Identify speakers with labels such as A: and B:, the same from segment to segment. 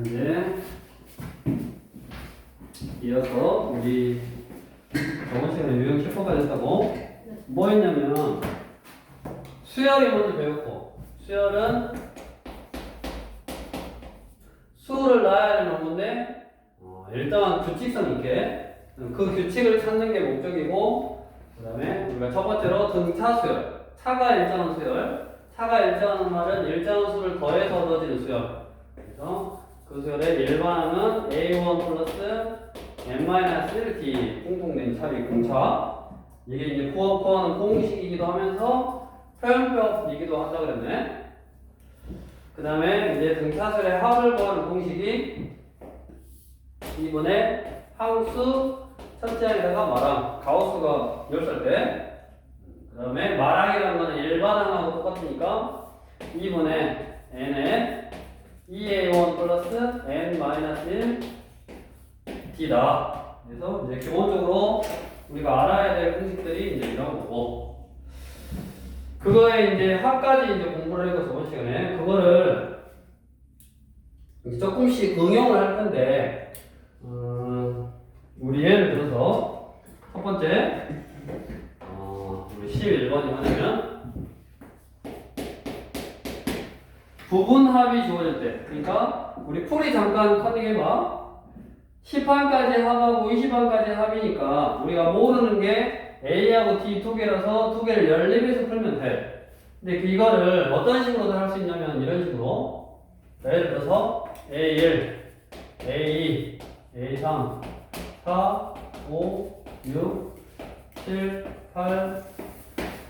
A: 이제 이어서 우리 저번 시간에 유형 10번까지 했다고 뭐 했냐면 수열이 먼저 배웠고, 수열은 수를 놔야 하는 건데 일단 규칙성 있게 그 규칙을 찾는 게 목적이고, 그 다음에 우리가 첫 번째로 등차 수열, 차가 일정한 수열, 차가 일정한 말은 일정한 수를 더해서 얻어지는 수열. 그래서 그 수열의 일반항은 A1 플러스 n-1d 공통된 차비 공차. 이게 이제 구하는 공식이기도 하면서 표현법이기도 한다 그랬네. 그 다음에 이제 등차수열의 합을 구하는 공식이 2분의 항수 첫째 항에다가 마랑, 가우스가 열살 때. 그 다음에 마랑이라는 거는 일반항하고 똑같으니까 2분의 n에 2a1 플러스 n-1 d다. 그래서 이제 기본적으로 우리가 알아야 될 공식들이 이제 이런 거고, 그거에 이제 합까지 이제 공부를 해서 저번 시간에 그거를 이제 조금씩 응용을 할 건데, 우리 예를 들어서 첫 번째 우리 11번이 뭐냐면 부분합이 주어질 때, 그러니까 우리 풀이 잠깐 컨닝해봐. 10항까지 합하고 20항까지 합이니까 우리가 모르는 게 A하고 D 두 개라서 두 개를 연립해서 풀면 돼. 근데 이거를 어떤 식으로도 할 수 있냐면 이런 식으로. 예를 들어서 A1, A2, A3, 4, 5, 6, 7, 8,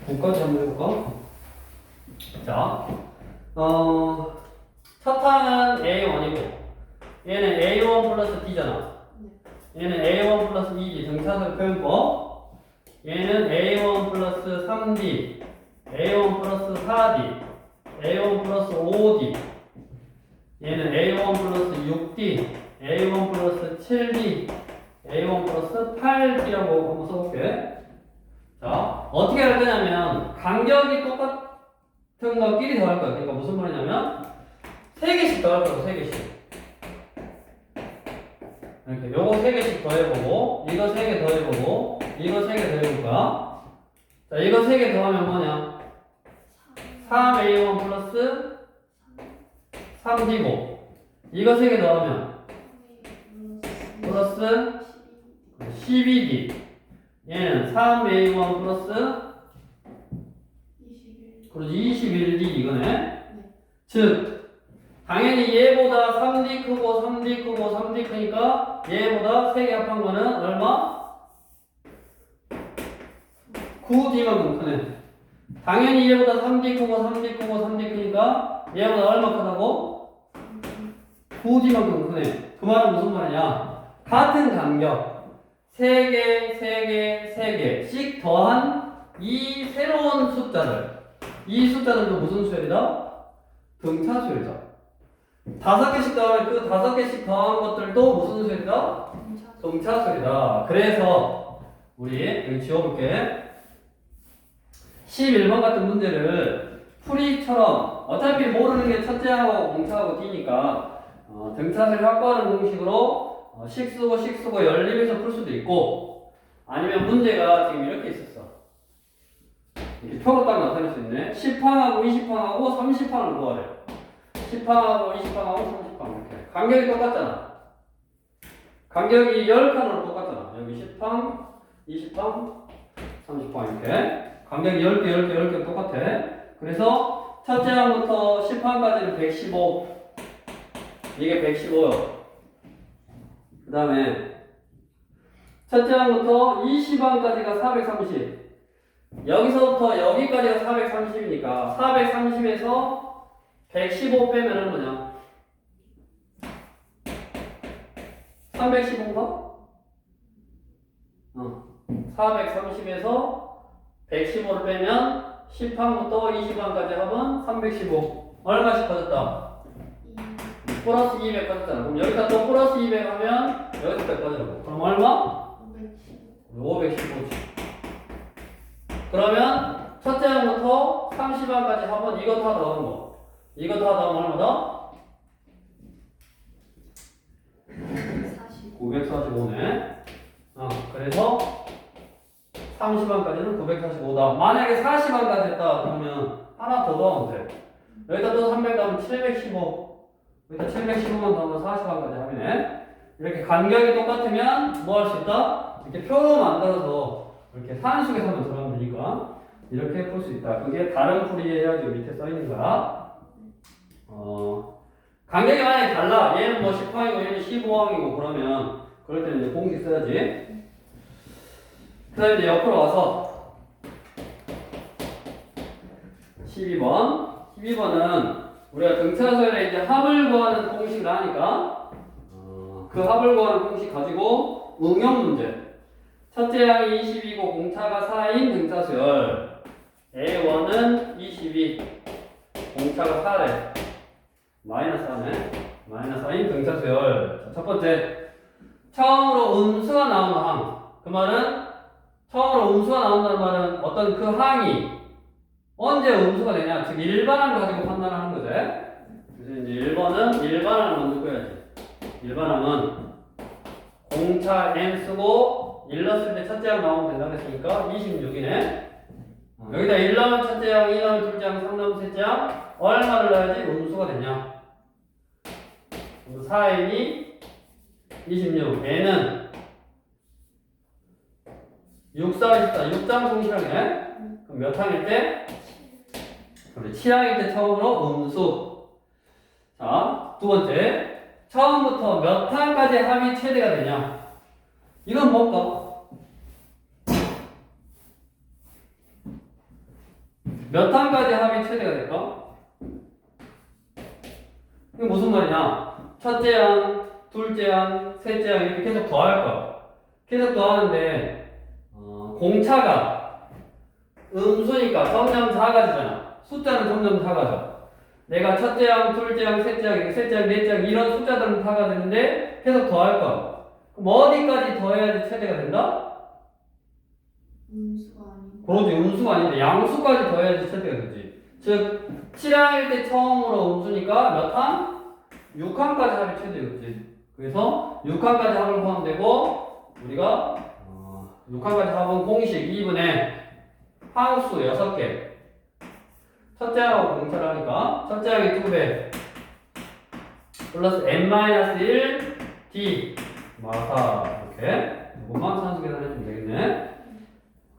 A: 9까지 한번 해볼까? 자, 첫 항은 A1이고 얘는 A1 플러스 D잖아. 얘는 A1 플러스 2D 등차수열 표현법. 얘는 A1 플러스 3D, A1 플러스 4D, A1 플러스 5D, 얘는 A1 플러스 6D, A1 플러스 7D, A1 플러스 8D라고 한번 써볼게. 자, 어떻게 할 거냐면 간격이 똑같은 것끼리 더할 거야. 그러니까 무슨 말이냐면 3개씩 더할 거고, 3개씩. 이렇게 요거 3개씩 더해보고, 이거 3개 더해보고, 이거 3개 더해볼 거야. 자, 이거 3개 더하면 뭐냐? 3A1 플러스 3D고, 이거 3개 더하면 플러스 12D. 얘는 3A1 플러스 21D 이거네. 즉 당연히 얘보다 3D 크고 3D 크고 3D 크니까 얘보다 3개 합한 거는 얼마? 9D만큼 크네. 당연히 얘보다 3D 크고 3D 크고 3D 크니까 얘보다 얼마 크다고? 9D만큼 크네. 그 말은 무슨 말이냐? 같은 간격 3개, 3개, 3개씩 더한 이 새로운 숫자들, 이 숫자들도 무슨 수열이다? 등차 수열이다. 5개씩 더하면 그 5개씩 더한 것들도 무슨 수열이다? 등차 수열이다. 그래서 우리 여기 지워볼게. 11번 같은 문제를 풀이처럼 어차피 모르는 게 첫째하고 공차하고 D니까 등차수열 확보하는 공식으로 식수고 연립해서 풀 수도 있고, 아니면 문제가 지금 이렇게 있었어. 이렇게 표로 딱 나타낼 수 있네. 10항하고 20항하고 30항을 구하래. 10항하고 20항하고 30항 이렇게. 간격이 똑같잖아. 간격이 10칸으로 똑같잖아. 여기 10항, 20항, 30항 이렇게. 간격이 10개 똑같아. 그래서 첫째 항부터 10항까지는 115. 이게 115요. 그 다음에 첫째 항부터 20항까지가 430. 여기서부터 여기까지가 430이니까 430에서 115 빼면은 뭐냐? 315인가? 430에서 115를 빼면 10항부터 20항까지 하면 315. 얼마씩 커졌다? 플러스 200 커졌잖아. 그럼 여기다 또 플러스 200 하면 여기서 100 커지라고. 그럼 얼마? 515지. 그러면 첫째 항부터 30항까지 하면 이거 다 더한 거. 이거 다 더하면 얼마다? 945네. 그래서 30원까지는 945다. 만약에 40원까지 했다 그러면 하나 더 더하면 돼. 여기다 또 300 더하면 715. 여기다 715만 더하면 40원까지 하면 이렇게 간격이 똑같으면 뭐 할 수 있다? 이렇게 표로 만들어서 이렇게 산수계에서 한번 들어가면 되니까 이렇게 풀 수 있다. 그게 다른 풀이 해야지 밑에 써 있는 거야. 간격이 만약에 달라. 얘는 뭐 10항이고 얘는 15항이고 그러면 그럴 때는 이제 공식 써야지. 그 다음에 이제 옆으로 와서 12번은 우리가 등차수열에 이제 합을 구하는 공식을 하니까 그 합을 구하는 공식 가지고 응용 문제. 첫째 항이 22고 공차가 4인 등차수열. A1은 22, 공차가 4래. 마이너스 4네. 마이너스 4인 등차수열. 자, 첫 번째. 처음으로 음수가 나오는 항. 그 말은 처음으로 음수가 나온다는 말은 어떤 그 항이 언제 음수가 되냐. 즉 일반항 가지고 판단하는 거지. 그래서 이제 1번은 일반항을 먼저 꺼야지. 일반항은 공차 n 쓰고 1 넣었을 때 첫째 항 나오면 된다고 했으니까 26이네. 여기다 1 넣으면 첫째 항, 2 넣으면 둘째 항, 3 넣으면 셋째 항. 얼마를 넣어야지 음수가 되냐. 4n이 26, n은 6, 4, 24, 6장 공식항이네. 그럼 몇 항일 때? 그래, 7항일 때 처음으로 음수. 자, 두 번째. 처음부터 몇 항까지 합이 최대가 되냐? 이건 뭘까? 몇 항까지 합이 최대가 될까? 이게 무슨 말이냐? 첫째 항, 둘째 항, 셋째 항 이렇게 계속 더할 거야. 계속 더하는데 공차가 음수니까 점점 작아지잖아. 숫자는 점점 작아져. 내가 첫째 항, 둘째 항, 셋째 항, 셋째 항, 넷째 항 이런 숫자들은 작아지는데 계속 더할 거야. 그럼 어디까지 더해야지 최대가 된다?
B: 음수가 아니고.
A: 그러지. 음수가 아닌데 양수까지 더해야지 최대가 되지. 즉 7항일 때 처음으로 음수니까 몇 항? 6항까지 합이 최대였지. 그래서 6항까지 합을 구하면 되고 우리가 6항까지 합은 공식 2분의 항수 6개. 첫째 항하고 공차를 하니까 첫째 항이 2배 플러스 n-1 d 마사 이렇게 이것만 산수 계산해주면 되겠네.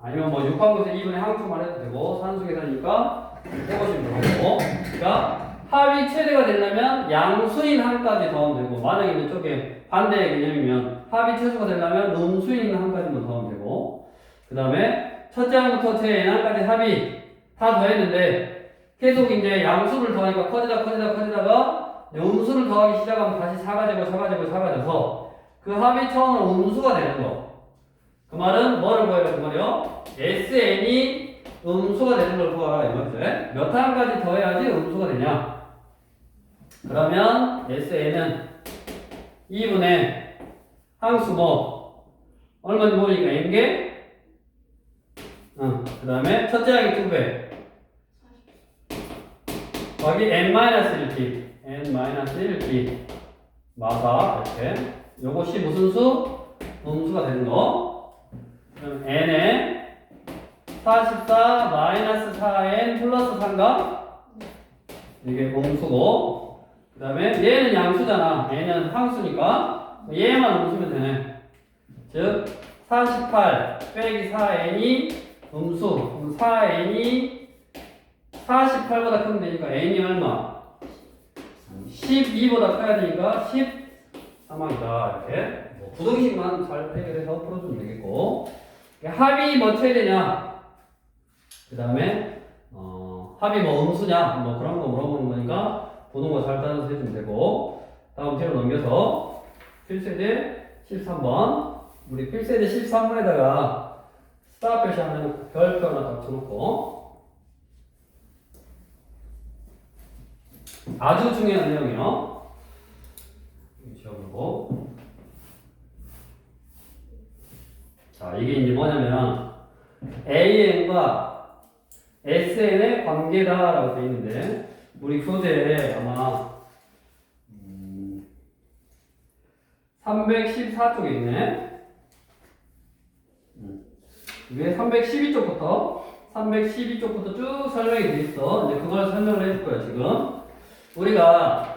A: 아니면 뭐 6항에서 2분의 항수만 해도 되고 산수 계산이니까 해보시면 되고. 그러니까 합이 최대가 되려면 양수인 항까지 더하면 되고, 만약에 이쪽에 반대의 개념이면 합이 최소가 되려면 음수인 항까지만 더하면 되고, 그 다음에 첫째 항부터 제 n항까지 합이 다 더했는데 계속 이제 양수를 더하니까 커지다가 음수를 더하기 시작하면 다시 작아져서 그 합이 처음으로 음수가 되는 거. 그 말은 뭐를 구해라 그 말이요? SN이 음수가 되는 걸 구하라 이 말이죠. 몇 항까지 더해야지 음수가 되냐? 그러면 SN은 2분의 항수 뭐 얼마인지 모르니까 n개. 그 다음에 첫째 항이 2배 거기 n-1t n-1t 마사 이렇게 요것이 무슨 수? 음수가 되는 거. 그럼 n에 44 마이너스 4n 플러스 3가 이게 음수고, 그 다음에 얘는 양수잖아. 얘는 항수니까 얘만 음수면 되네. 즉 48 빼기 4n이 음수. 그럼 4n이 48보다 크면 되니까 n이 얼마? 12보다 커야 되니까 13항이다. 이렇게 뭐 부등식만 잘 해결해서 풀어주면 되겠고, 합이 뭐 최대냐? 그 다음에 합이 뭐 음수냐? 뭐 그런 거 물어보는 거니까 보는 거 잘 따라서 해주면 되고, 다음 뒤로 넘겨서 필세제 13번. 우리 필세제 13번에다가 스타 표시하면 별표 하나 딱 쳐놓고, 아주 중요한 내용이요. 지워보고. 자, 이게 이제 뭐냐면 AN과 SN의 관계다라고 되어 있는데, 우리 교재에 아마 314쪽에 있네. 이게 312쪽부터 쭉 설명이 돼 있어. 이제 그걸 설명을 해줄 거야, 지금. 우리가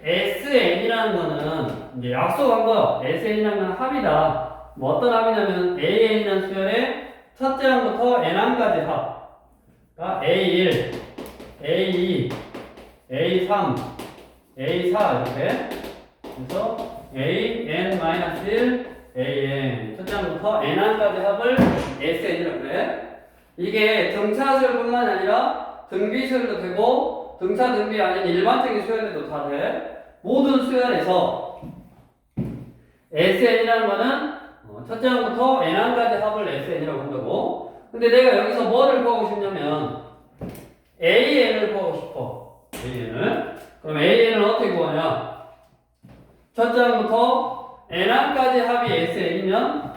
A: SN이라는 거는 이제 약속한 거, SN이라는 건 합이다. 뭐 어떤 합이냐면 AN이라는 수열의 첫째 항부터 N항까지 합. 그러니까 A1, A2, A3, A4 이렇게. 그래서 AN-1, AN 첫째 항부터 N항까지 합을 SN이라고 그래. 이게 등차 수열뿐만 아니라 등비 수열도 되고 등차 등비 아닌 일반적인 수열에도 다 돼. 모든 수열에서 SN이라는 거는 첫째 항부터 N항까지 합을 SN이라고 한다고. 근데 내가 여기서 뭐를 구하고 싶냐면 AN을 구하고 싶어. AN을. 그럼 AN을 어떻게 구하냐? 첫째 항부터 N항까지 합이 SN이면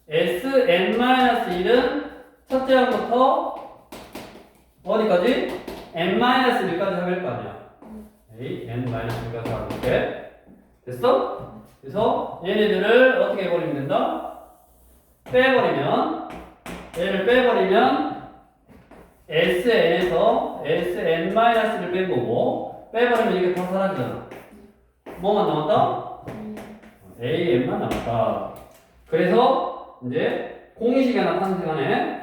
A: SN-1은 첫째 항부터 어디까지? N-1까지 합일 거 아니야. N-1까지 합일게. 됐어? 그래서 얘네들을 어떻게 해버리면 된다? 빼버리면 얘를 빼버리면 SN에서 SN-를 뺀 거고 빼버리면 이게 다 사라지잖아. 뭐만 남았다? AN만 남았다. 그래서 이제 공식이 하나 탄생하네.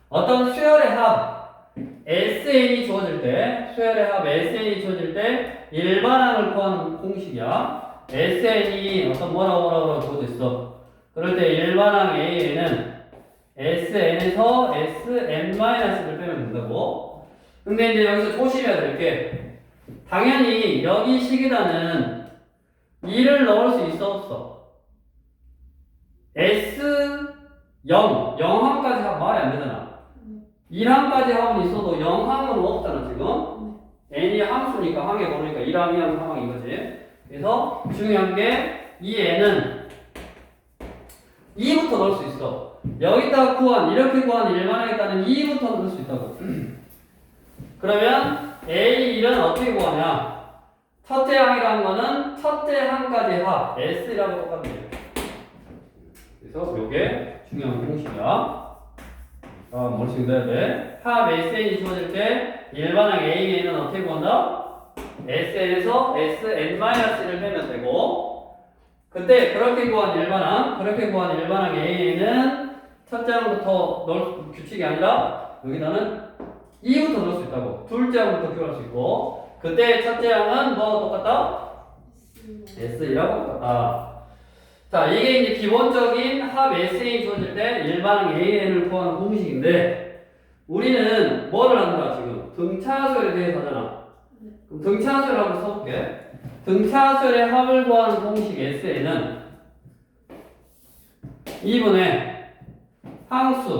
A: 어떤 수열의 합 SN이 주어질 때, 수열의 합 SN이 주어질 때 일반항을 구하는 공식이야. SN이 어떤 뭐라고 주어져 있어. 그럴 때 일반항 AN은 SN에서 SN-를 빼면 된다고. 근데 이제 여기서 조심해야 될 게, 당연히 여기 식에다는 2를 넣을 수 있어 없어? S0, 0항까지 하면 말이 안 되잖아. 1항까지 합은 있어도 0항은 없잖아, 지금. n이 함수니까 항에 보니까 1항, 2항, 3항 이거지. 그래서 중요한 게 이 n은 2부터 넣을 수 있어. 여기다가 구한, 이렇게 구한 일반항에 따른 2부터 넣을 수 있다고. 그러면 A1은 어떻게 구하냐? 첫째 항이라는 거는 첫째 항까지 합, S라고 똑같네요. 그래서 이게 중요한 공식이야. 머릿속에 넣어야 돼. 합 SN이 주어질 때 일반항 AN은 어떻게 구한다? SN에서 SN-를 빼면 되고, 그때 그렇게 구한 일반항 AN은 첫째 항부터 넣을 규칙이 아니라 여기다는 2부터 넣을 수 있다고. 둘째 항부터 구할 수 있고, 그때 첫째 항은 뭐 똑같다? S이라고 똑같다. 자, 이게 이제 기본적인 합 SN이 주어질 때 일반항 AN을 구하는 공식인데, 우리는 뭐를 한다, 지금? 등차수열에 대해서 하잖아. 그럼 등차수열 한번 써볼게. 등차수열의 합을 구하는 공식 SN은 2분의 항수,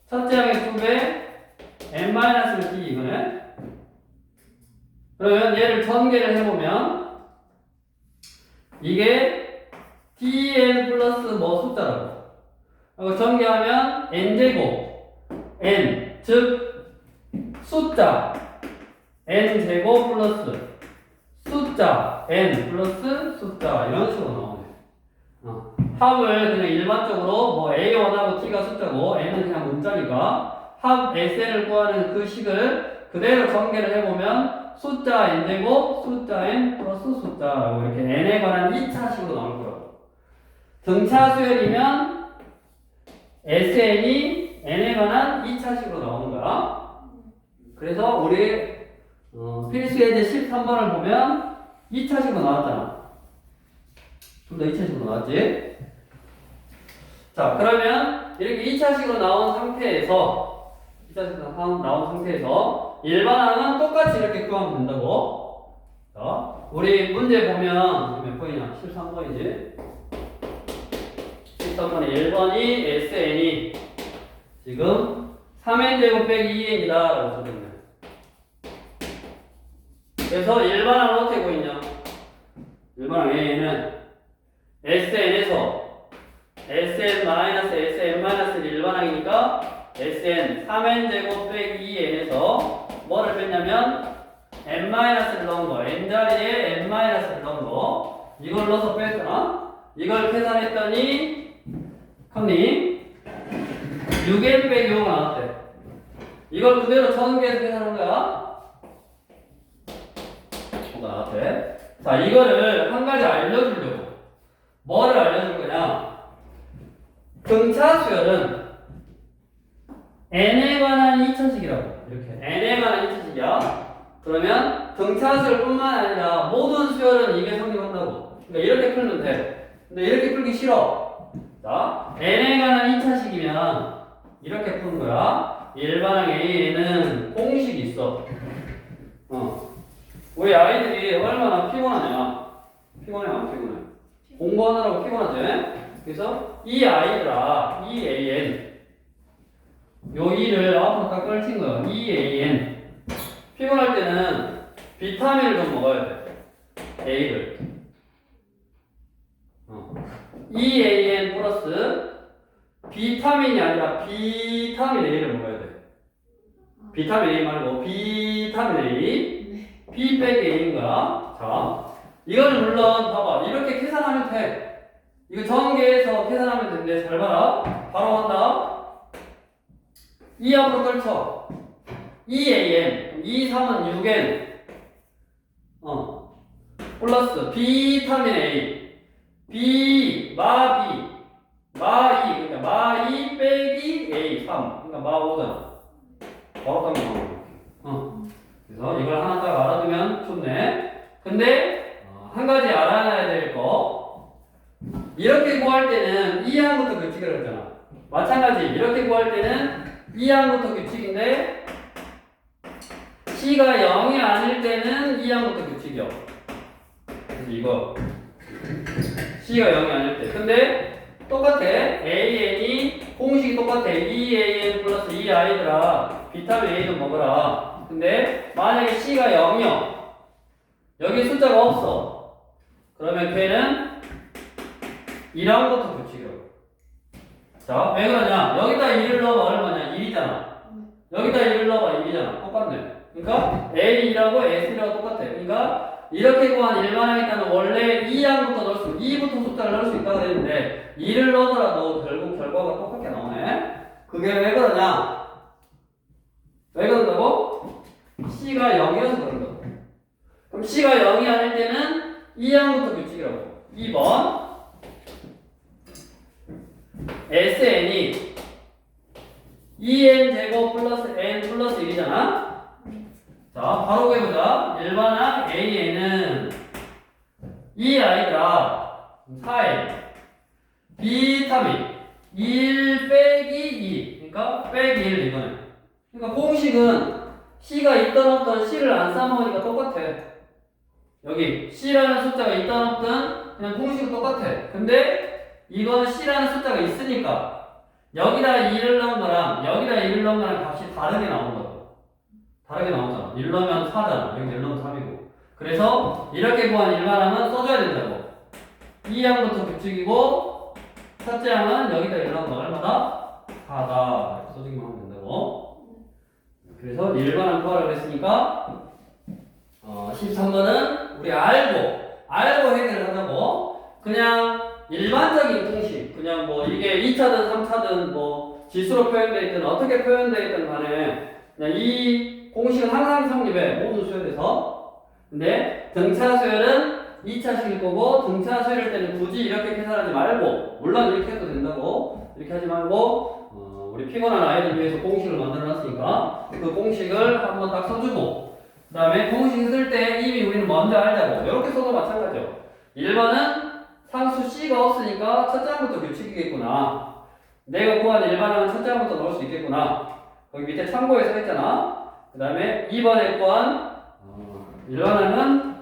A: 첫째 항의 2배, N-를 T 이거네. 그러면 얘를 전개를 해보면, 이게 Tn 플러스 뭐 숫자라고. 전개하면 N제곱, N, 즉, 숫자, N제곱 플러스 숫자, N 플러스 숫자, 이런 식으로 나오네. 합을 그냥 일반적으로 뭐 A1하고 T가 숫자고, N은 그냥 문자니까, 합 SN을 구하는 그 식을 그대로 전개를 해보면, 숫자 N제곱, 숫자 N 플러스 숫자라고 이렇게 N에 관한 2차식으로 나올 거라고. 등차 수열이면 SN이 N에 관한 2차식으로 나오는 거야. 그래서 우리 필수 예제 13번을 보면 2차식으로 나왔잖아. 둘 다 2차식으로 나왔지? 자, 그러면 이렇게 2차식으로 나온 상태에서 일반항은 똑같이 이렇게 구하면 된다고. 자, 우리 문제 보면 몇 번이냐? 13번이지? 13번에 1번이 SN이 지금 3n제곱 빼기 2n이다 라고 써있네. 그래서 일반항은 어떻게 보이냐? 일반항 A는 SN에서 SN-SN-는 일반항이니까 SN 3n제곱 빼기 2n에서 뭐를 뺐냐면 n-를 넣은 거, n 자리에 n-를 넣은 거, 이걸 넣어서 뺐잖아. 이걸 계산했더니 형님 6n 빼기 5가 나왔대. 이걸 그대로 전개해서 계산한 거야. 5가 나왔대. 자, 이거를 한 가지 알려주려고. 뭐를 알려줄 거냐? 등차 수열은 n에 관한 2차식이라고. 이렇게 n에 관한 2차식이야. 그러면 등차 수열뿐만 아니라 모든 수열은 이게 성립한다고. 그러니까 이렇게 풀면 돼. 근데 이렇게 풀기 싫어. 자, n에 관한 2차식이면 이렇게 푸는 거야. 일반항 A에는 공식이 있어. 우리 아이들이 얼마나 피곤하냐. 피곤해, 안 피곤해? 공부하느라고 피곤하지? 그래서 이 아이들아, 이 AN 요 2를 앞으로 딱 걸친 거야. 이 AN 피곤할 때는 비타민을 좀 먹어야 돼. A를 EAN 플러스 비타민이 아니라 비타민 A를 먹어야 돼. 비타민 A 말고 비타민 A B 빼기 A인 거야. 자, 이거는 물론 봐봐. 이렇게 계산하면 돼. 이거 전개해서 계산하면 되는데 잘 봐라. 바로 한다. 2 앞으로 걸쳐. EAN 2, 3은 6N 플러스 비타민 A B 마 B 마 2 그러니까 마 2 빼기 A 3 그러니까 마 5잖아. 바로 딱 나오고. 그래서 이걸 하나 딱 알아두면 좋네. 근데 한 가지 알아놔야 될 거. 이렇게 구할 때는 이 항부터 규칙이라고 했잖아. 마찬가지 이렇게 구할 때는 이 항부터 규칙인데 C가 0이 아닐 때는 이 항부터 규칙이요. 그래서 이거 C가 0이 아닐 때. 근데 똑같아. AN이 공식이 똑같아. EAN 플러스 EI들아 비타민 A는 먹어라. 근데 만약에 C가 0이요. 여기 숫자가 없어. 그러면 걔는 1항부터 규칙이라고. 자, 왜 그러냐? 여기다 1을 넣어봐. 얼마냐? 1이잖아. 여기다 1을 넣어봐. 1이잖아. 똑같네. 그러니까 A2라고 S2라고 똑같아. 그러니까 이렇게 구한 일반항에 따른 원래 2항부터 넣을 수, 2부터 숫자를 넣을 수 있다고 했는데 2를 넣더라도 결국 결과가 똑같게 나오네. 그게 왜 그러냐? 왜 그런다고? C가 0이어서 그런 거. 그럼 C가 0이 아닐 때는 2항부터 규칙이라고. 2번 SN이 2n 제곱 플러스 n 플러스 1이잖아. 자, 바로 해보자. 일반항 A에는 이 아이들아 4n 비타민 1 빼기 2 그러니까 빼기 1 이거는. 그러니까 공식은 C가 있던 없던 C를 안 써먹으니까 똑같아. 여기 C라는 숫자가 있던 없던 그냥 공식은 똑같아. 근데 이거는 C라는 숫자가 있으니까 여기다 2를 넣은 거랑 여기다 1을 넣은 거랑 값이 다르게 나오는 거고. 다르게 나오잖아. 1 넣으면 4잖아. 여기 1 넣으면 3이고. 그래서 이렇게 구한 일반항은 써줘야 된다고. 2항부터 규칙이고 첫째 항은 여기다 1 넣은 거 얼마다? 4다. 이렇게 써주기만 하면 된다고. 그래서 일반항 구하라고 했으니까 13번은 우리 알고 해결을 한다고. 그냥 일반적인 공식 그냥 뭐 이게 2차든 3차든 뭐 지수로 표현되어 있든 어떻게 표현되어 있든 간에 그냥 이 공식은 항상 성립해. 모든 수열에서. 근데 등차 수열은 2차식일 거고 등차 수열일 때는 굳이 이렇게 계산하지 말고 물론 이렇게 해도 된다고 이렇게 하지 말고 우리 피곤한 아이들 위해서 공식을 만들어 놨으니까 그 공식을 한번 딱 써주고 그 다음에 공식 쓸 때 이미 우리는 먼저 알자고 이렇게 써도 마찬가지죠. 1번은 상수 C가 없으니까 첫 장부터 규칙이겠구나. 내가 구한 일반항은 첫 장부터 넣을 수 있겠구나. 거기 밑에 참고해서 했잖아. 그 다음에 2번에 구한 일반항은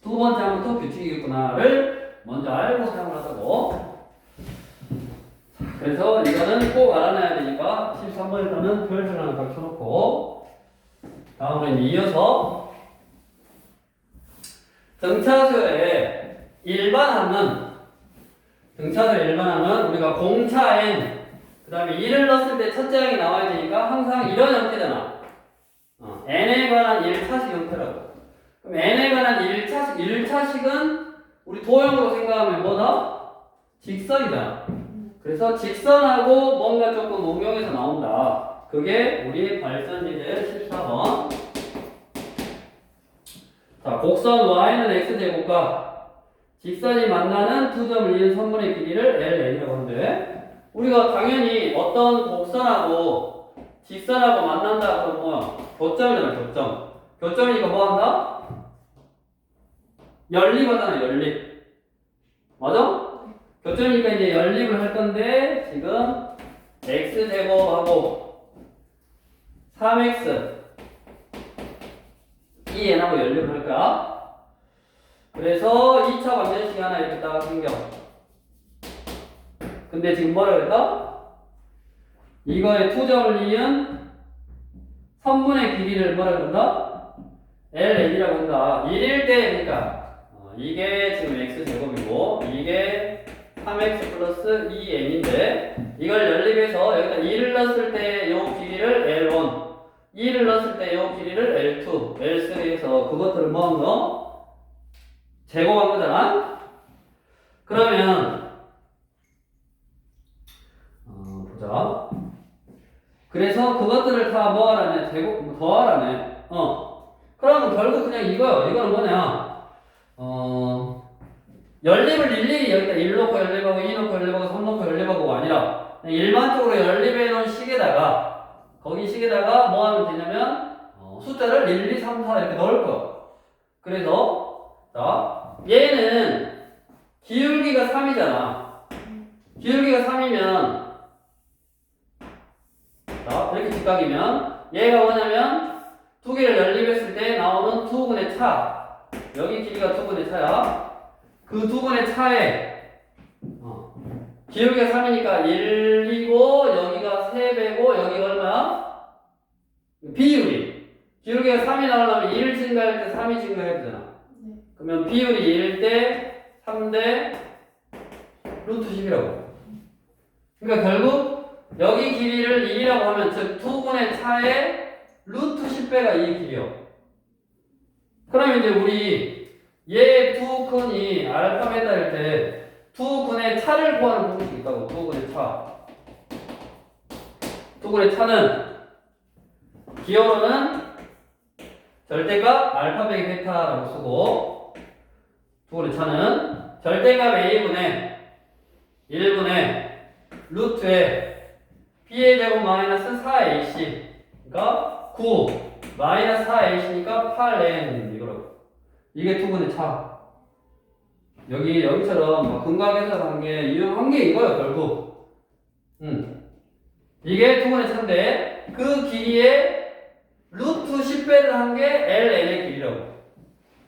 A: 두 번째 항부터 규칙이겠구나를 먼저 알고 사용을 하자고. 그래서 이거는 꼭 알아놔야 되니까 13번에서는 별줄 하나 딱 쳐놓고 다음으로 이어서 등차수의 일반항은 우리가 공차 n 그 다음에 1을 넣었을 때 첫째 항이 나와야 되니까 항상 이런 형태잖아. n에 관한 1차식 형태라고. 그럼 n에 관한 1차식은 우리 도형으로 생각하면 뭐다? 직선이다. 그래서 직선하고 뭔가 조금 응용해서 나온다. 그게 우리 발전지제 14번. 자, 곡선 y는 x제곱과 직선이 만나는 두 점을 이은 선분의 길이를 ln이라고 하는데, 우리가 당연히 어떤 곡선하고 직선하고 만난다 그러면 뭐야? 교점이잖아, 교점. 교점이니까 뭐 한다? 연립하잖아, 연립. 맞아? 교점이니까 이제 연립을 할 건데, 지금 x제곱하고 3x 이 n하고 연립을 할 거야. 그래서 2차 방정식이 하나 이렇게 딱 생겨. 근데 지금 뭐라 그랬다? 이거에 투점을 이은 선분의 길이를 뭐라 그런다? ln이라고 한다. 1일 때, 그러니까 이게 지금 x제곱이고 이게 3x 플러스 2n인데 이걸 연립해서 여기다 2를 넣었을 때 요 길이를 l1, 2를 넣었을 때 요 길이를 l2, l3에서 그것들을 뭐한 거? 제곱한 거잖아? 그러면 보자. 그래서 그것들을 다 뭐 하라네? 제곱, 더하라네. 그러면 결국 그냥 이거요. 이거는 뭐냐? 연립을 일일이 여기다 1 놓고 연립하고 2 놓고 연립하고 3 놓고 연립하고가 아니라 그냥 일반적으로 연립해 놓은 식에다가 거기 식에다가 뭐 하면 되냐면 숫자를 1, 2, 3, 4 이렇게 넣을 거. 그래서 자, 얘는 기울기가 3이잖아. 기울기가 3이면 자, 이렇게 직각이면 얘가 뭐냐면 두 개를 연립했을 때 나오는 투분의 차. 여기 길이가 투분의 차야. 그 두 분의 차에 기울기가 3이니까 1이고 여기가 3배고 여기가 얼마야? 비율이 기울기가 3이 나오려면 1 증가할 때 3이 증가해야 되잖아. 그러면 비율이 1 대 3 대 루트 10이라고. 그러니까 결국 여기 길이를 2라고 하면 즉 두 분의 차에 루트 10배가 이 길이요. 그럼 이제 우리 얘 두 근이 알파 베타일 때 두 근의 차를 구하는 공식이 있다고. 두 근의 차. 두 근의 차는 기어로는 절대값 알파 빼기 베타라고 쓰고 두 근의 차는 절대값 a분의 1분의 루트에 b의 제곱 마이너스 4ac 그러니까 9 마이너스 4ac니까 8n 이거라고. 이게 두 분의 차. 여기처럼 근각에서 관계 이용한 게 이거예요, 결국. 이게 두 분의 차인데, 그 길이에 루트 10배를 한 게 ln의 길이라고.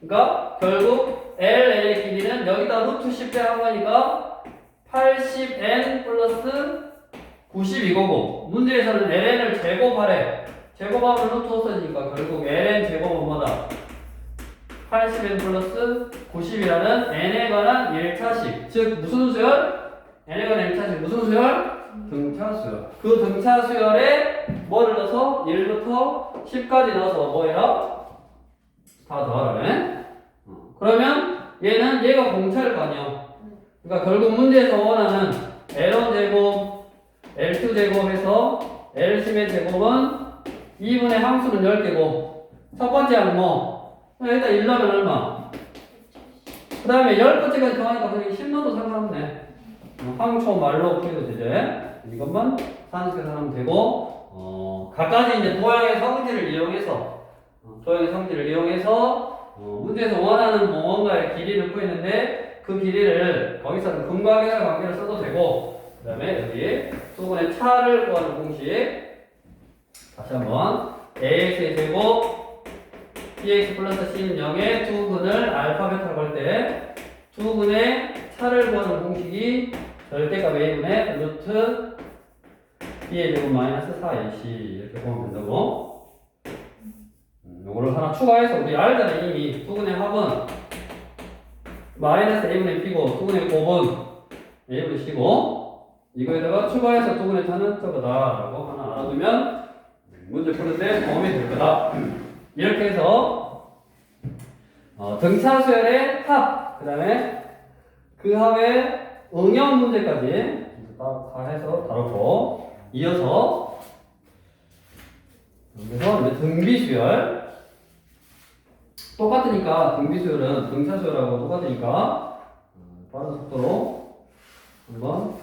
A: 그러니까, 결국 ln의 길이는 여기다 루트 10배 한 거니까 80n 플러스 90이거고, 문제에서는 ln을 제곱하래. 제곱하면 루트 없어지니까 결국 ln 제곱은 뭐다? 80n 플러스 90이라는 n에 관한 1차식. 즉 무슨 수열? n에 관한 1차식 무슨 수열? 등차수열. 그 등차수열에 뭐를 넣어서 1부터 10까지 넣어서 뭐예요? 다 더하라네. 그러면 얘는 얘가 공차일 거 아니야. 그러니까 결국 문제에서 원하는 L1 제곱, L2 제곱 해서 L10의 제곱은 2분의 함수는 10개고 첫 번째 항목 일단 1 넣으면 얼마? 그 다음에 10번째까지 더하니까 그냥 10 넣어도 상관없네. 황초 말로 풀어도 되죠. 이것만 산식해서 하면 되고 각가지 이제 도형의 성질을 이용해서 문제에서 원하는 뭔가의 길이를 구했는데 그 길이를 거기서는 근각의 관계를 써도 되고 그 다음에 여기 두 분의 차를 구하는 공식 다시 한번 ax의 제곱 bx 플러스 c는 0의 두 근을 알파 베타라고 할 때 두 근의 차를 구하는 공식이 절대값 a분의 루트 b의 제곱 마이너스 4ac 이렇게 보면 된다고. 요거를 하나 추가해서 우리 알잖아. 이미 두 근의 합은 마이너스 a분의 b고 두 근의 곱은 a분의 c고 이거에다가 추가해서 두 근의 차는 저거다라고 하나 알아두면 문제 푸는데 도움이 될 거다. 이렇게 해서 등차수열의 합, 그 다음에 그 합의 응용 문제까지 다 해서 다뤘고, 이어서 여기서 이제 등비수열 똑같으니까 등비수열은 등차수열하고 똑같으니까 빠른 속도로 한번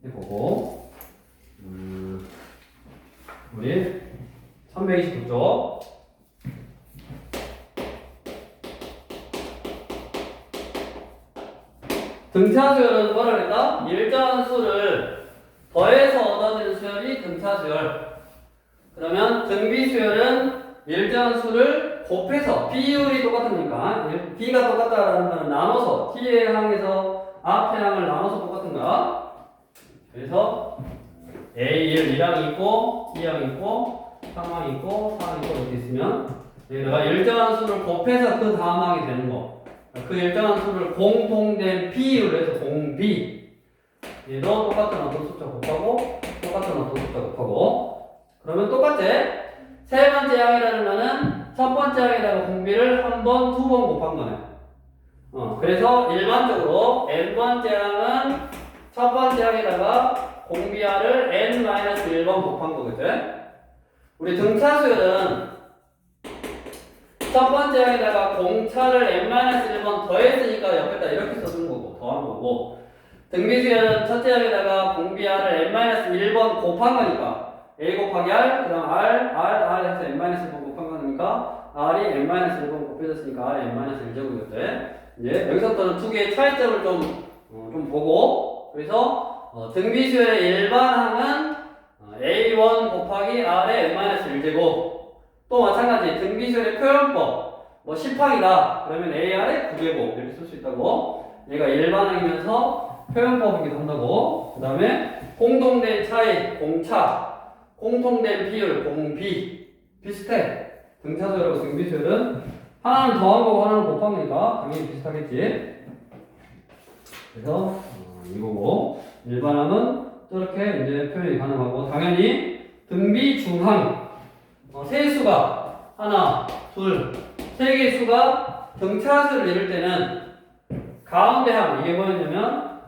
A: 해보고, 우리 329쪽 등차수열은 뭐라 그랬다? 일정한 수를 더해서 얻어지는 수열이 등차수열. 그러면 등비수열은 일정한 수를 곱해서 비율이 똑같으니까 b가 똑같다라는 거는 나눠서 t의 항에서 앞의 항을 나눠서 똑같은 거야. 그래서 A1, 1항이 있고 2항이 있고 3항이 있고 4항이 있고 이렇게 있으면 여기다가 일정한 수를 곱해서 그 다음 항이 되는 거. 그 일정한 수를 공통된 비율로 해서 공비. 얘도 똑같은 어떤 숫자 곱하고 똑같은 어떤 숫자 곱하고. 그러면 똑같지? 세 번째 항이라는 거는 첫 번째 항에다가 공비를 한 번, 두 번 곱한 거네. 그래서 일반적으로 n번째 항은 첫 번째 항에다가 공비하를 n-1번 곱한 거거든. 우리 등차수열은 첫 번째 항에다가 공차를 n-1번 더했으니까 옆에다 이렇게 써준 거고, 더한 거고, 등비수열은 첫째 항에다가 공비하를 n-1번 곱한 거니까 a 곱하기 r, 그 다음 r 해서 n-1번 곱한 거니까 r이 n-1번 곱해졌으니까 r이 n-1제곱이었대. 이제 여기서부터는 두 개의 차이점을 좀 보고, 그래서 등비수열의 일반항은 a1 곱하기 r의 n-1제곱. 또 마찬가지 등비수열의 표현법, 뭐 10항이다 그러면 AR의 9제곱 이렇게 쓸 수 있다고. 얘가 일반항이면서 표현법이기도 한다고. 그 다음에 공통된 차이 공차, 공통된 비율 공비. 비슷해. 등차수열하고 등비수열은 하나는 더한 거고 하나는 곱한 거니까 당연히 비슷하겠지. 그래서 이거고, 일반항은 저렇게 이제 표현이 가능하고, 당연히 등비중항 세 수가 하나, 둘, 세 개의 수가 등차수를 이룰 때는 가운데 항, 이게 뭐였냐면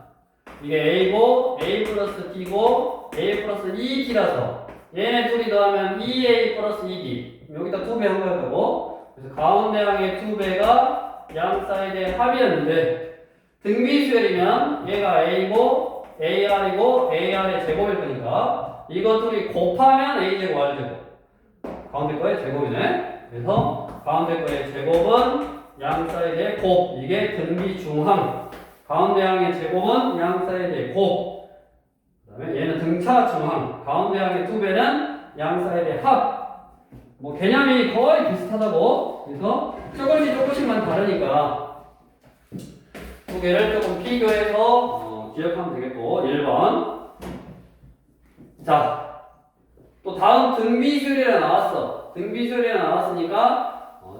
A: 이게 a고 a 플러스 t고 a 플러스 2t라서 얘네 둘이 더하면 2a 플러스 2t, 여기다 2배 한 거였다고. 그래서 가운데 항의 2배가 양 사이드의 합이었는데, 등비수열이면 얘가 a고 ar이고 ar의 제곱일 거니까 이거 둘이 곱하면 a제곱 r제곱, 가운데 거의 제곱이네. 그래서 가운데 거의 제곱은 양 사이드의 곱, 이게 등비중항. 가운데 항의 제곱은 양 사이드의 곱. 그 다음에 얘는 등차중항. 가운데 항의 2배는 양 사이드의 합. 뭐 개념이 거의 비슷하다고. 그래서 조금씩만 다르니까 두 개를 조금 비교해서 기억하면 되겠고. 1번. 자, 또 다음 등비수열이 나왔어. 등비수열이 나왔으니까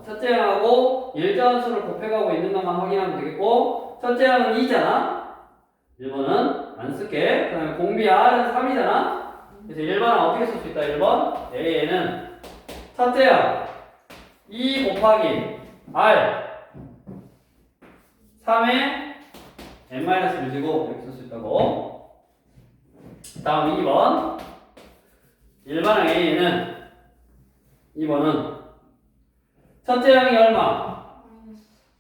A: 첫째 항하고 일정한 수를 곱해가고 있는 것만 확인하면 되겠고, 첫째 항은 2잖아. 1번은 안 쓸게. 그 다음에 공비 R은 3이잖아. 그래서 1번은 어떻게 쓸 수 있다? 1번 A는 첫째 항 2 곱하기 R 3에 n-1제곱 이렇게 쓸 수 있다고. 다음 2번 일반항 A는 2번은 첫째 항이 얼마?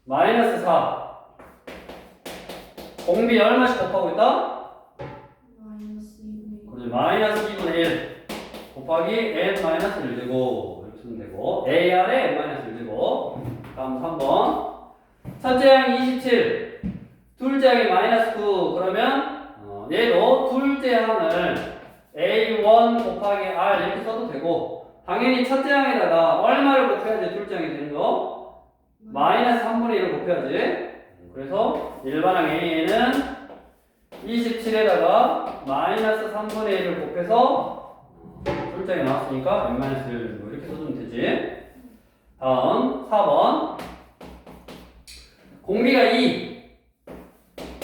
A: 마이너스 4. 공비 얼마씩 곱하고 있다? 마이너스 2분의 1 곱하기 n-1제곱 이렇게 쓰면 되고, AR의 n-1제곱. 다음 3번 첫째 항이 27, 둘째 항이 마이너스 9. 그러면 얘도 둘째 항을 A1 곱하기 R 이렇게 써도 되고, 당연히 첫째 항에다가 얼마를 곱해야지 둘째 항이 되는 거? 마이너스 3분의 1을 곱해야지. 그래서 일반항 A에는 27에다가 마이너스 3분의 1을 곱해서 둘째 항이 나왔으니까 n-1 이렇게 써주면 되지. 다음 4번 공비가 2,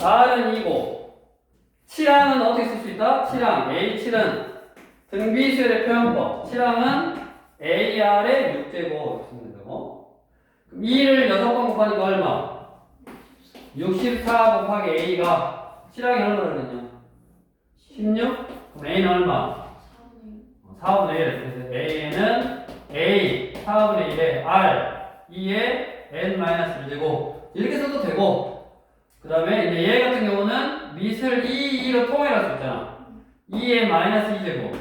A: R은 2고 7항은 어떻게 쓸 수 있다? 7항 A7은 등비수열의 표현법. 7항은 AR의 6제곱 쓰면 된다고. 2를 6번 곱하니까 얼마? 64 곱하기 A가 실항이 얼마나 되냐? 16? 그럼 A는 얼마? 4분의 1. 그래서 A는 A 4분의 1에 R 2에 N-1제곱 이렇게 써도 되고, 그 다음에 이제 얘 같은 경우는 밑을 2로 통일할 수 있잖아. 2의 마이너스 2제곱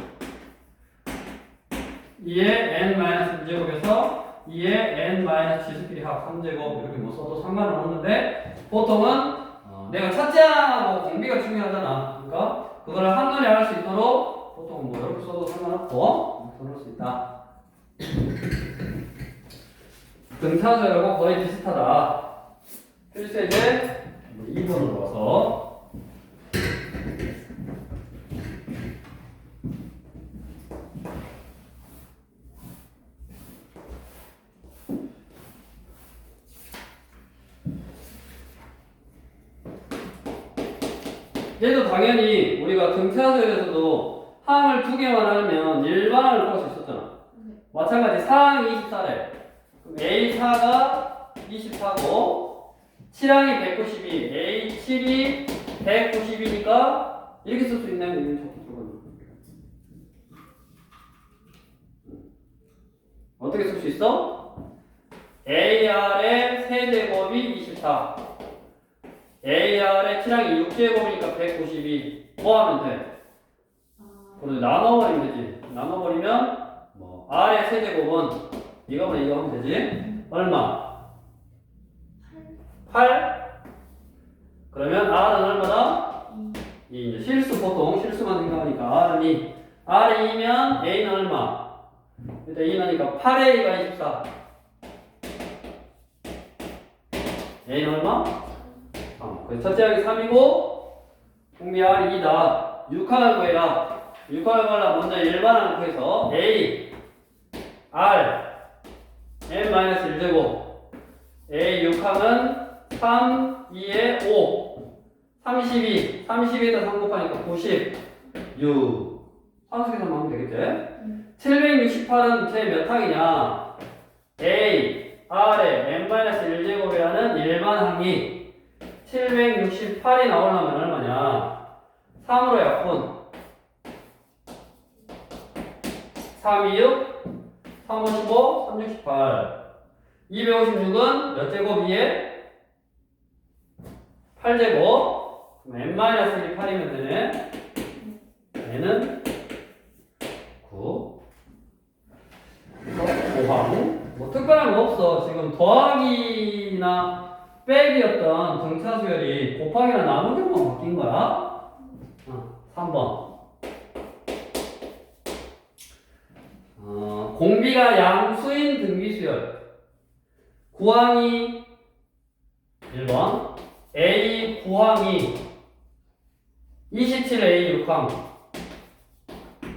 A: 2의 N-2제곱에서 2의 N-G스끼리 합 3제곱 이렇게 뭐 써도 상관은 없는데, 보통은 내가 첫째하고 공비가 중요하잖아. 그러니까 그거를 한눈에 알 수 있도록 보통은 뭐 이렇게 써도 상관없고 써놓을 수 있다. 등차수열하고 거의 비슷하다. 필수예제 2번으로 와서 얘도 당연히 우리가 등차수열에서도 항을 두 개만 하면 일반항을 구할 수 있었잖아. 마찬가지 사항이 24래. 그럼 A4가 24고 7항이 192, A7이 192니까 이렇게 쓸 수 있나요? 이렇게 어떻게 쓸 수 있어? AR의 세제곱이 24, AR의 7항이 6제곱이니까 192. 뭐 하면 돼? 그래서 나눠버리면 되지. 나눠버리면 뭐 R의 세제곱은 이거보다 이거 하면 되지. 얼마? 8. 그러면 R은 얼마다? 2. 실수 보통 실수만 생각하니까 R은 2. R이 2면 A는 얼마? 일단 2 나니까 8A가 24. A는 얼마? 3. 그래서 첫째 항이 3이고 공비 R이 2다. 6항을 구해라. 6항을 구하려면 먼저 일반항을 구해서 A R n-1제곱 A 6항은 3, 2에 5 32 32에다 3 곱하니까 90 6 30에서 하면 되겠지? 768은 제 몇 항이냐? A R에 n-1제곱이라는 일반항이 768이 나오려면 얼마냐? 3으로 약분 3, 2, 6 3, 5, 15, 3, 6, 18 256은 몇 제곱이에? 8제곱 그럼 n-1이 8이면 되네. n은 9 5항 뭐 특별한 거 없어. 지금 더하기나 빼기였던 등차수열이 곱하기나 나누기만 바뀐 거야. 3번 공비가 양수인 등비수열 구항이 1번 A 9항이 27A 6항.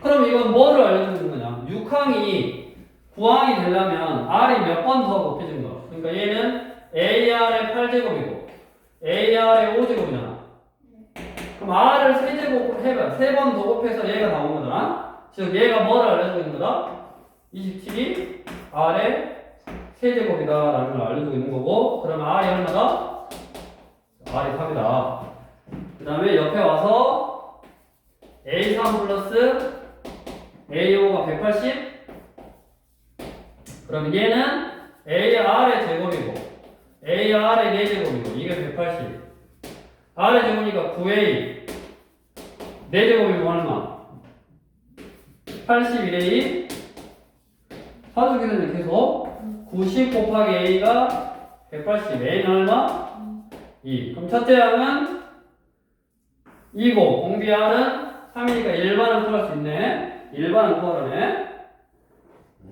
A: 그럼 이건 뭐를 알려주는 거냐? 6항이 9항이 되려면 R이 몇 번 더 곱해진 거야. 그러니까 얘는 AR의 8제곱이고 AR의 5제곱이잖아. 그럼 R을 3제곱 해봐. 3번 더 곱해서 얘가 나온 거잖아. 즉 얘가 뭐를 알려주고 있는 거다? 27이 R의 세제곱이다 라는 걸 알려주고 있는 거고, 그러면 R이 얼마다? R이 3이다. 그 다음에 옆에 와서 A3 플러스 A5가 180. 그러면 얘는 AR의 제곱이고 AR의 4제곱이고 이게 180. R의 제곱이니까 9A 4제곱이면 얼마? 81A 사주기는 계속 90 곱하기 A가 180. A는 얼마? 2. 그럼 첫째 항은 2고 공비 R은 3이니까 일반은 구할 수 있네. 일반은 구하라네.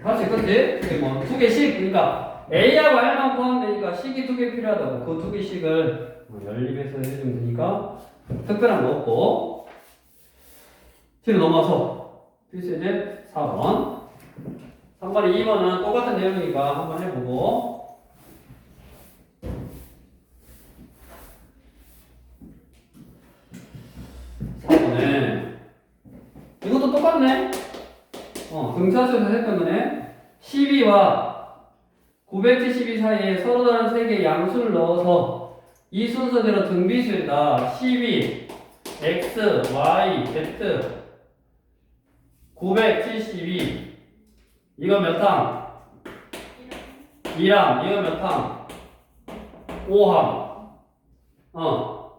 A: 할 수 있겠지? 그게 뭐 두 개씩. 그러니까 A하고 R만 구하면 되니까 식이 2개 필요하다고. 그 2개씩을 연립해서 해주면 되니까 특별한 거 없고. 뒤로 넘어서 필수제 4번 3번에 2번은 똑같은 내용이니까 한번 해보고. 이것도 똑같네. 등차수에서 했던 거네. 12와 972 사이에 서로 다른 세 개의 양수를 넣어서 이 순서대로 등비수이다. 12, x, y, z 972 이거 몇 항? 2항. 이거 몇 항? 5항. 그럼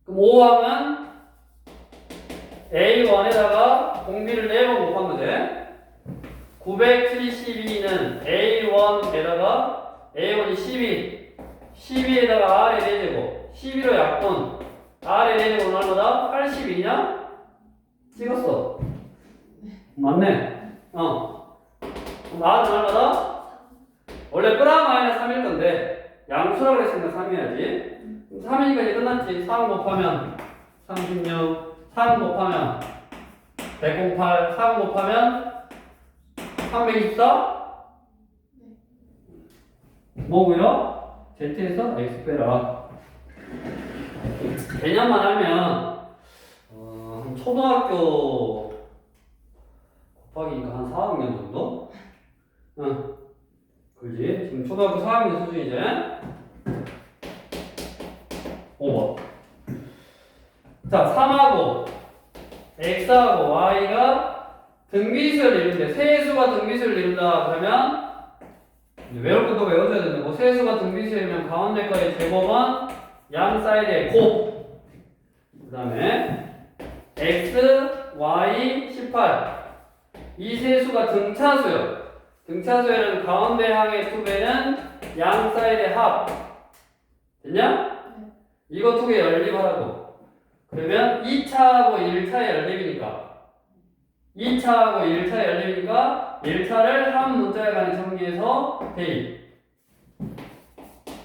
A: 5항은 A1에다가 공비를 4번 곱하면 돼. 972는 A1에다가 A1이 12 12에다가 R의 4제곱 12로 약분 R의 4제곱은 얼마다? 82냐? 찍었어. 맞네. 그럼 R은 얼마다? 원래 플러스 마이너스 3일 건데 양수라고 그랬으니까 3이야지. 3이니까 이제 끝났지. 3 곱하면 36 3 곱하면 108 3 곱하면 324 뭐고요? Z에서 X 빼라. 개념만 하면 초등학교 곱하기니까 한 4학년 정도? 그지? 지금 초등학교 4학년 수준이지? 5번. 자, 3하고 X하고 Y가 등비수를 이룬대. 세수가 등비수를 이룬다. 그러면 외울 것도 외워줘야 된다고. 세수가 등비수이면 가운데 거의 제곱은 양 사이드의 곱. 그 다음에 X, Y, 18. 이 세수가 등차수요. 등차수에는 가운데 항의 2배는 양 사이드의 합. 됐냐? 이거 2개 연립하라고. 그러면 2차하고 1차의 연립이니까 2차하고 1차의 연립이니까 1차를 한 문자에 관해 정리해서 대입.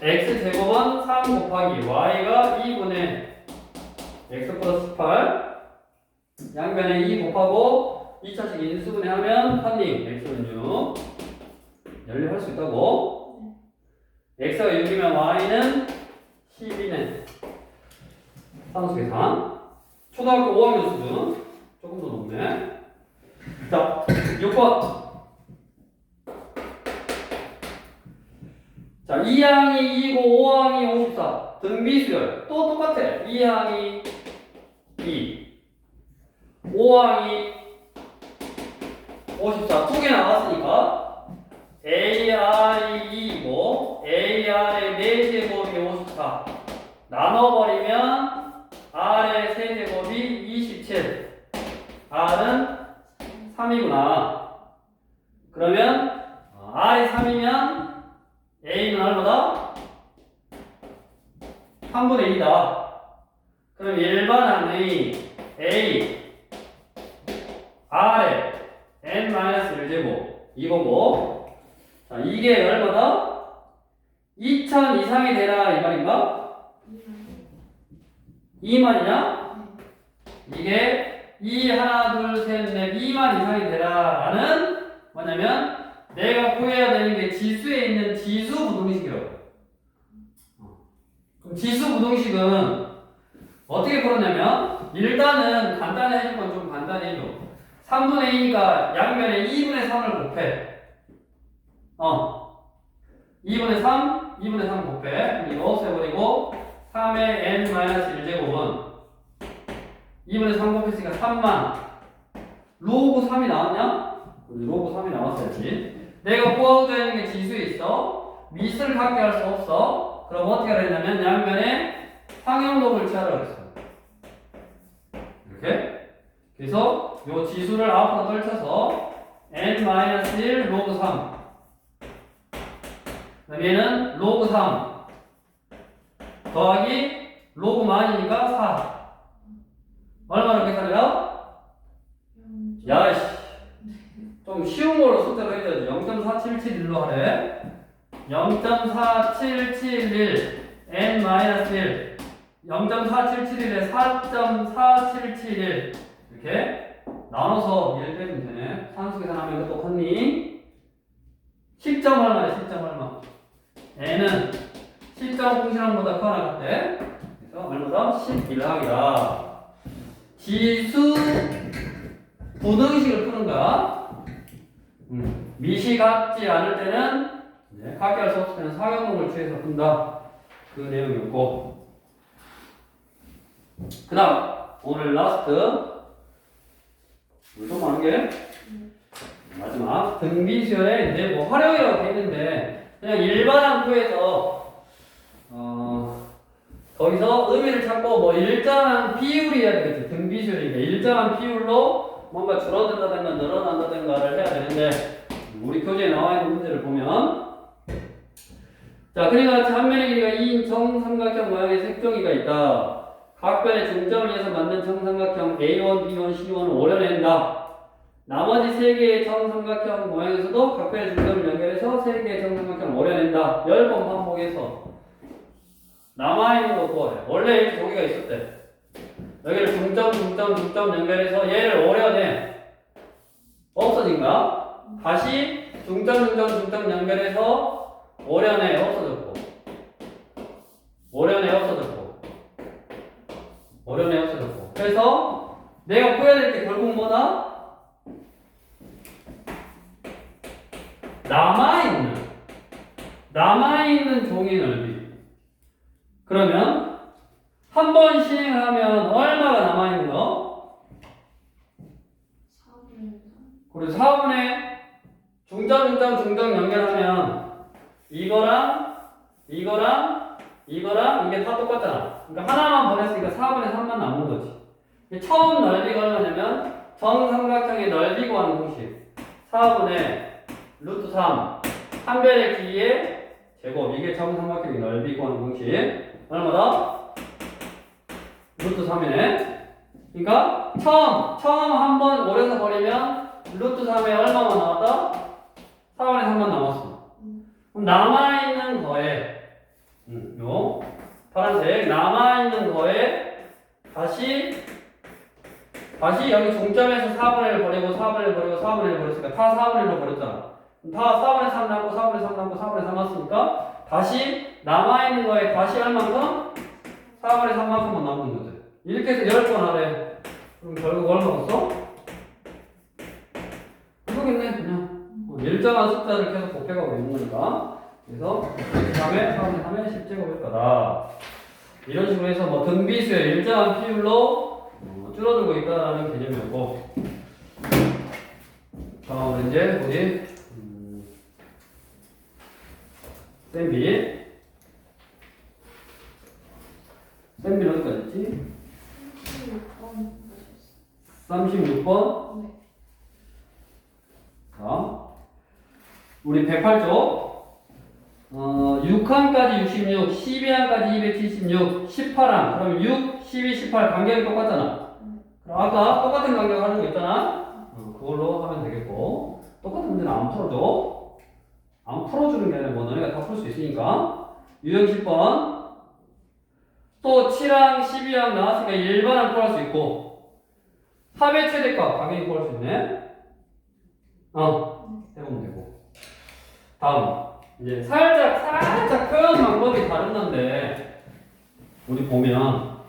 A: x제곱은 3 곱하기 y가 2분의 x 플러스 18 양변에 2 곱하고 2차식 인수분해 하면 판딩 x는 6 연립할 수 있다고. x가 6이면 y는 12네. 산수 계산. 초등학교 5학년 수준. 조금 더 높네. 자, 6번. 자, 2항이 2고 5항이 54. 등비수열. 또 똑같아. 2항이 2. 5항이 54. 2개 나왔으니까 AR이 2고 AR의 4제곱이 54. 나눠버리면 R의 세제곱이 27. R은 3이구나. 그러면 R이 3이면 A는 얼마다? 3분의 2다. 그럼 일반항의 A R의 n-1제곱 이거고. 자, 이게 얼마다? 2000 이상이 되라 이 말인가? 2만이냐? 이게 2, 하나, 둘, 셋, 넷, 2만 이상이 되라 라는 뭐냐면 내가 구해야 되는 게 지수에 있는 지수 부등식이라고. 그럼 지수 부등식은 어떻게 풀었냐면 일단은 간단히 해줄 건 좀 간단히 해줘. 3분의 2가 양면에 2분의 3을 곱해. 2분의 3, 2분의 3 곱해. 그럼 이거 없애버리고 3의 n-1제곱은 2분의 3 곱했으니까 3만. 로그 3이 나왔냐? 로그 3이 나왔어야지. 내가 구하고자 하는 게 지수에 있어. 밑을 갖게 할 수 없어. 그럼 어떻게 하려 했냐면 양면에 상형록을 취하라고 했어. 이렇게. 그래서 요 지수를 앞으로 떨쳐서 n-1 로그 3. 그다음 얘는 로그 3 더하기 로그 만이니까 4. 얼마나 계산해요? 야이씨, 좀 쉬운 걸로 숫자로 해줘야지. 0.4771로 하래. 0.4771 n-1 0.4771에 4.4771 이렇게 나눠서 1 빼면 되네. 산수 계산하면 이거 똑같니? 10점 얼마야? 10점 얼마? n은 10점 공신항보다 커 나갔대. 그래서 얼마다? 11항이다. 지수 부등식을 푸는 거야. 미시 같지 않을 때는, 같게 할 수 없을 때는 사경목을 취해서 푼다. 그 내용이었고. 그 다음 오늘 라스트 우리 좀 많은 게 마지막 등비수열에 이제 뭐 활용이라고 돼 있는데 그냥 일반한 구에서 거기서 의미를 찾고 뭐 일정한 비율이어야 되겠지. 등비수열이니까 일정한 비율로 뭔가 줄어든다든가 늘어난다든가를 해야 되는데 우리 교재에 나와 있는 문제를 보면 자 그러니까 한면의 길이가 2인 정삼각형 모양의 색종이가 있다. 각 변의 중점을 위해서 만든 정삼각형 A1, B1, C1을 오려낸다. 나머지 세 개의 정삼각형 모양에서도 각 변의 중점을 연결해서 세 개의 정삼각형을 오려낸다. 10번 반복해서 남아있는 거 구하래. 원래 이렇게 두 개가 있었대. 여기를 중점 연결해서 얘를 오려내. 없어진가? 다시 중점 연결해서 오려내. 없어졌고. 오려내 없어졌고. 오려내 없어졌고. 그래서 내가 구해야 될 게 결국 뭐다? 남아있는 종의 넓이. 그러면 한 번 시행을 하면 얼마가 남아있는 거?
B: 4분의 3.
A: 그리고 4분의 중점 연결하면 이거랑 이게 다 똑같잖아. 그러니까 하나만 보냈으니까 4분의 3만 남는 거지. 처음 넓이가 얼마냐면 정삼각형의 넓이 구하는 공식 4분의 루트 3 한 변의 길이의 제곱. 이게 정삼각형의 넓이 구하는 공식 얼마다? 루트 3이네. 그러니까 처음 한번 오려서 버리면 루트 3에 얼마만 나왔다? 4분의 3만 남았어. 그럼 남아있는 거에 요 파란색 남아있는 거에 다시 여기 중점에서 4분의 1 버리고 4분의 1 버리고 4분의 1 버렸으니까 다 4분의 1로 버렸잖아. 다 4분의 3 남고 4분의 3 남고 4분의 3 남았으니까 다시 남아있는 거에 다시 얼만큼? 4분의 3만큼만 남는 거지. 이렇게 해서 10번 하래. 그럼 결국 얼마 없어? 이거겠네 그냥. 일정한 숫자를 계속 곱해가고 있는 거니까. 그래서 3의 10제곱일 거다. 이런 식으로 해서 뭐 등비수의 일정한 비율로 줄어들고 있다라는 개념이었고. 다음은 이제 우리 쌤비 어디까지 있지? 36번.
B: 네.
A: 자, 우리 108쪽. 6항까지 66, 12항까지 276, 18항. 그럼 6, 12, 18 간격이 똑같잖아. 그럼 아까 똑같은 간격 하는 거 있잖아. 그걸로 하면 되겠고. 똑같은 문제는 안 풀어줘. 안 풀어주는 게 아니라 뭐 너네가 다 풀 수 있으니까. 유형 10번. 또 7항, 12항 나왔으니까 일반항 구할 수 있고. 합의 최대값 당연히 구할 수 있네. 해보면 되고. 다음. 이제 살짝 표현 방법이 다른 건데, 우리 보면,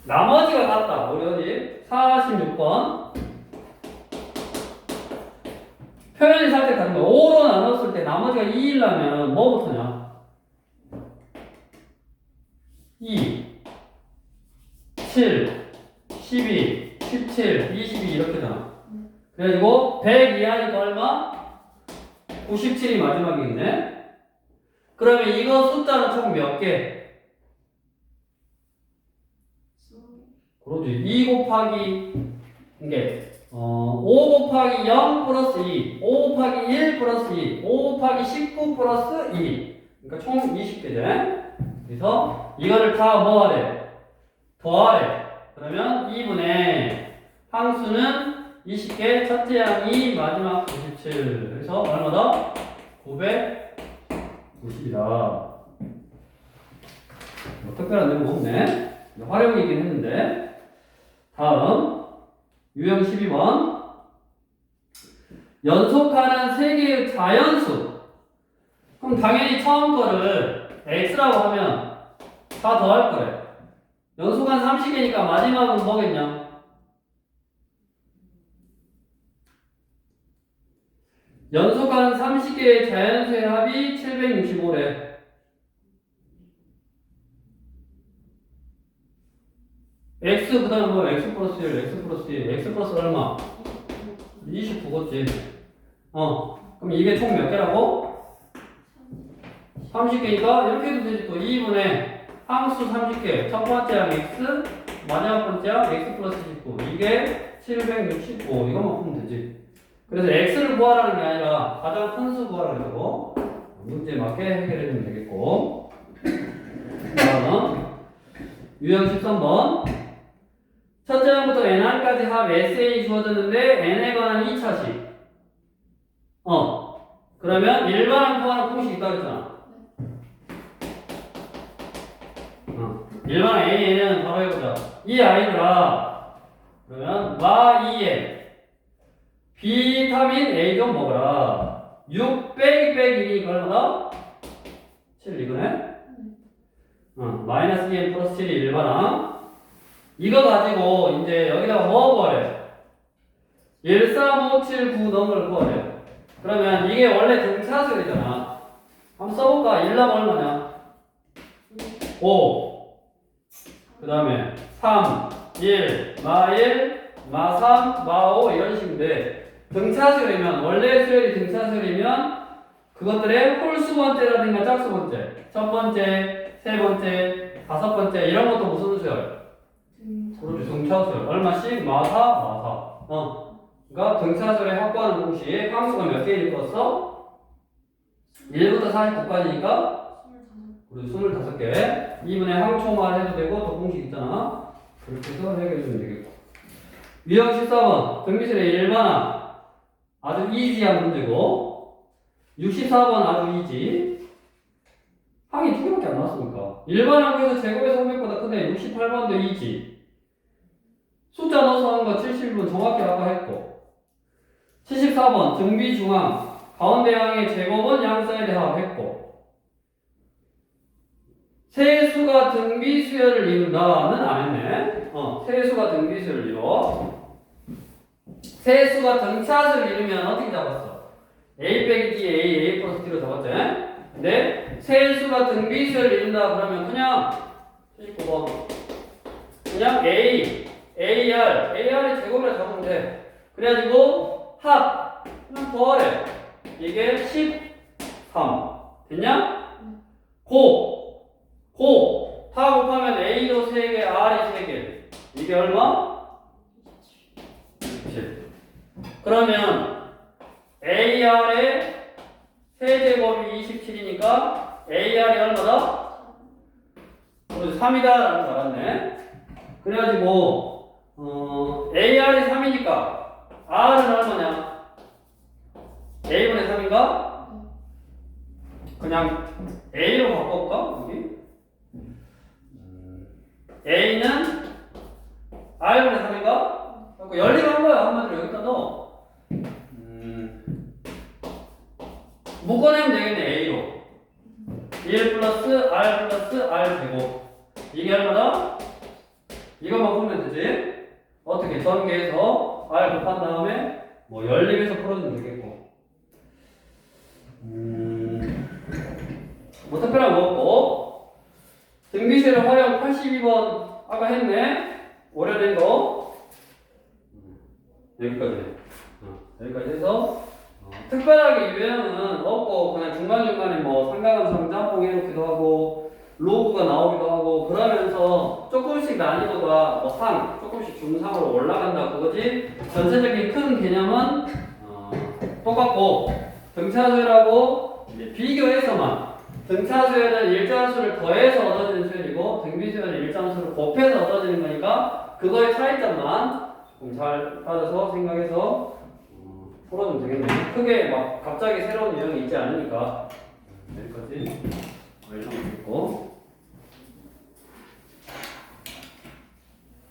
A: 나머지가 같다. 우리 어디? 46번. 표현이 살짝 다른 거야. 5로 나눴을 때 나머지가 2이려면 뭐부터냐? 2, 7, 12, 17, 22 이렇게잖아. 그래가지고 100 이하니까 얼마? 97이 마지막이겠네. 그러면 이거 숫자는 총 몇 개? 그러지. 2 곱하기 이게 5 곱하기 0 플러스 2, 5 곱하기 1 플러스 2, 5 곱하기 19 플러스 2. 그러니까 총 20개죠. 그래서 이거를 다 뭐 하래? 더하래. 그러면 2분의 항수는 20개, 첫째 항이 마지막 97. 그래서 얼마다? 990이다. 뭐 특별한 내용 없네. 활용이긴 했는데. 다음 유형 12번. 연속하는 세 개의 자연수. 그럼 당연히 처음 거를 x라고 하면 다 더할 거래. 연속한 30개니까 마지막은 뭐겠냐? 연속한 30개의 자연수의 합이 765래. x 그 다음에 뭐 x 플러스 1, x 플러스 2, x 플러스 얼마? 29겠지. 그럼 이게 총 몇 개라고? 30개니까 이렇게 해도 되지. 또 2분의 함수 30개. 첫 번째랑 x, 마지막 번째랑 x 플러스 19. 이게 765. 이것만 보면 되지. 그래서 x를 구하라는 게 아니라 가장 큰 수 구하라는 거고. 문제에 맞게 해결해주면 되겠고. 다음은 유형 13번. 첫째 항부터 n항까지 합 SA 주어졌는데 n에 관한 2차식. 그러면 일반항 구하는 공식이 있다고 했잖아. 일반항 n은 바로 해보자. 이 아이들아, 그러면 마 2n 비타민 A 좀 먹어라. 6 빼기 1이니까 얼마다? 7 이거네? 마이너스 2n 플러스 7이 일반항. 이거 가지고 이제 여기다가 뭐 구하래? 1, 3, 5, 7, 9 넣은 걸 구하래. 그러면 이게 원래 등차수열이잖아. 한번 써볼까? 1 나면 얼마냐? 5. 그 다음에 3, 1, 마 1, 마 3, 마 5 이런 식인데 등차수열이면 원래 수열이 등차수열이면 그것들의 홀수번째라든가 짝수번째 첫 번째, 세 번째, 다섯 번째 이런 것도 무슨 수열? 그렇죠. 등차수열. 얼마씩? 마 4, 마 4. 그러니까 등차수열의 확보하는 공식 함수가 몇 개일 거였어? 1부터 49까지니까 우리 25개 2분의 항초말 해도 되고 또 공식 있잖아. 그렇게 해서 해결해주면 되겠고. 유형 14번 등비술의 일반항 아주 이지한 문제고 64번 아주 이지. 항이 두 개밖에 안 나왔으니까 일반항에서 제곱에서 300보다 큰데 68번도 이지. 숫자 넣어서 하는 거 71번 정확히 아까 했고 74번 등비중항 가운데 항의 제곱은 양사이드 합했고 세수가 등비수열을 이룬다는 안 했네. 세수가 등비수열을 이뤄. 세수가 등차수를 이루면 어떻게 잡았어? A 빼기 D, A 플러스 D로 잡았지? 근데 세수가 등비수열을 이룬다 그러면 그냥 79번 그냥 AR의 제곱이라 잡으면 돼. 그래가지고 합 그냥 더하래. 이게 13 됐냐? 다 곱하면 A도 3개, R이 3개. 이게 얼마? 27. 그러면 AR의 세제곱이 27이니까 AR이 얼마다? 3이다 라는 줄 알았네. 그래가지고 AR이 3이니까 R은 얼마냐? A분의 3인가? 그냥 A로 바꿔볼까? 여기? A는 R분의 3인가? 열리로 한 거야. 한마디로 여기다 넣어. 묶어내면 되겠네. A로 1 플러스 R 플러스 R 제곱 이게 얼마다? 이것만 보면 되지. 어떻게 전개해서 R 곱한 다음에 뭐 열림해서 풀어주면 되겠고 뭐 특별한 거 없고 등비수열 활용 82번 아까 했네. 오래된 거 여기까지 여기까지 해서 특별하게 유형은 없고 그냥 중간중간에 뭐 삼각함수 짬뽕 해놓기도 하고 로그가 나오기도 하고 그러면서 조금씩 난이도가 뭐 상, 조금씩 중상으로 올라간다 그거지. 전체적인 큰 개념은 똑같고 등차수열하고 이제 비교해서만 등차수열은 일정수를 더해서 얻어지는 수열이고 등비수열은 일정수를 곱해서 얻어지는 거니까 그거의 차이점만 조금 잘 따져서 생각해서 풀어주면 되겠네요. 크게 막 갑자기 새로운 유형이 있지 않으니까 여기까지 알려드리고